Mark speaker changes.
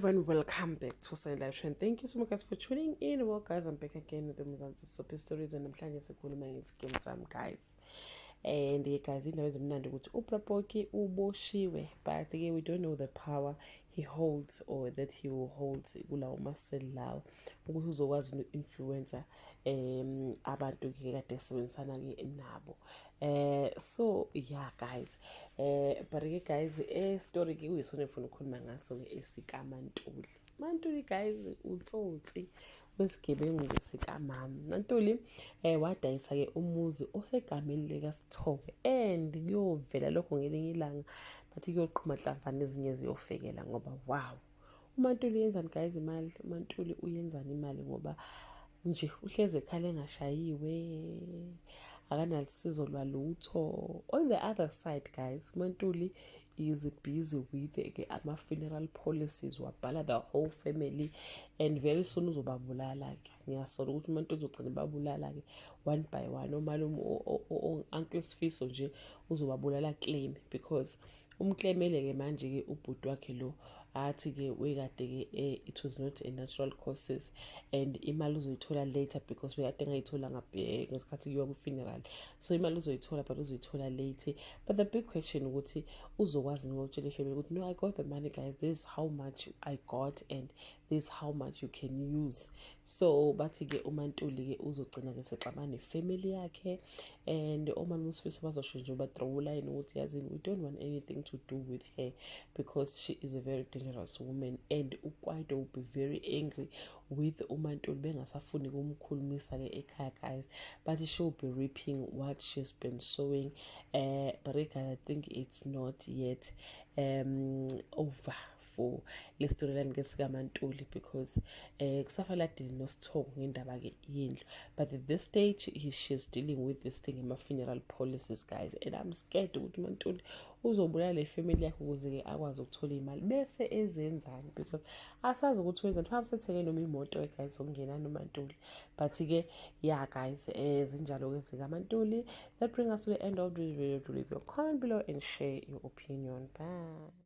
Speaker 1: everyone, welcome back to Sunny Live Trend. Thank you so much guys for tuning in. Well guys, I'm back again with the Mzansi Super Stories and namhlanje sikhuluma nge-scam sam guys. And guys, indaba ezimnandi ukuthi uPrapoki uboshiwe, but we don't know the power he holds or that he will hold kulawo maseli lawo ukuthi uzokwazi no-influencer abantu ke kade esebenzisana ke nabo. So yeah guys, but ke guys, story ke uyisona efuna ukukhuluma ngaso ke esikaMaNtuli. MaNtuli guys utsotsi wesigebengu ngesikamama. MaNtuli wadayisa ke umuzi osegameni likaSithobe and kuyovela lokho ngelinye ilanga bathi kuyoqhuma hlamvana ezinye ziyofekela ngoba wow. uMaNtuli yenzani guys imali? uMaNtuli uyenzani imali ngoba nje uhleze ekhale engashayiwe, akanalisizo lwalutho. On the other side guys, uMaNtuli is busy with ama-funeral policies, wabhala the whole family and very soon uzobabulala ke. Ngiyasola ukuthi uMaNtuli uzogcina babulala ke one by one. Omalume Uncle Sifiso nje uzobabulala claim because umclaimele ke manje ke ubhuti wakhe lo athi ke wekade ke it was not a natural causes and imali uzoyithola later because bekade engayithola ngesikhathi kuyiwa ku-funeral. So imali uzoyithola but uzoyithola later. But the big question ukuthi uzokwazi ngokutshela ifamily ukuthi no, I got the money guys, this is how much I got and this is how much you can use. So bathi ke uMaNtuli ke uzogcina ke sexabana nefamily yakhe and omalume uSifiso bazosho nje bathrow line ukuthi yazini we don't want anything to do with her because she is a very dangerous woman and uKwaito will be very angry with uMaNtuli bengasafuni kumkhulumisa ke ekhaya guys, but she will be reaping what she's been sowing. But I think it's not yet over for le storyline ngesikaMaNtuli because kusafaladini noSithoko ngendaba ke yindlu, but at this stage she's dealing with this thing in my funeral policies guys, and I'm scared ukuthi uMaNtuli uzobulala le family yakhe ukuze ke akwazi ukuthola imali bese ezenzani because asazi ukuthi wenzani. Mhlawumbe setheke noma imoto guys okungena noMaNtuli, but ke yeah guys, zinjalo ke zikaMaNtuli. That brings us to the end of this video. To leave your comment below and share your opinion. Bye.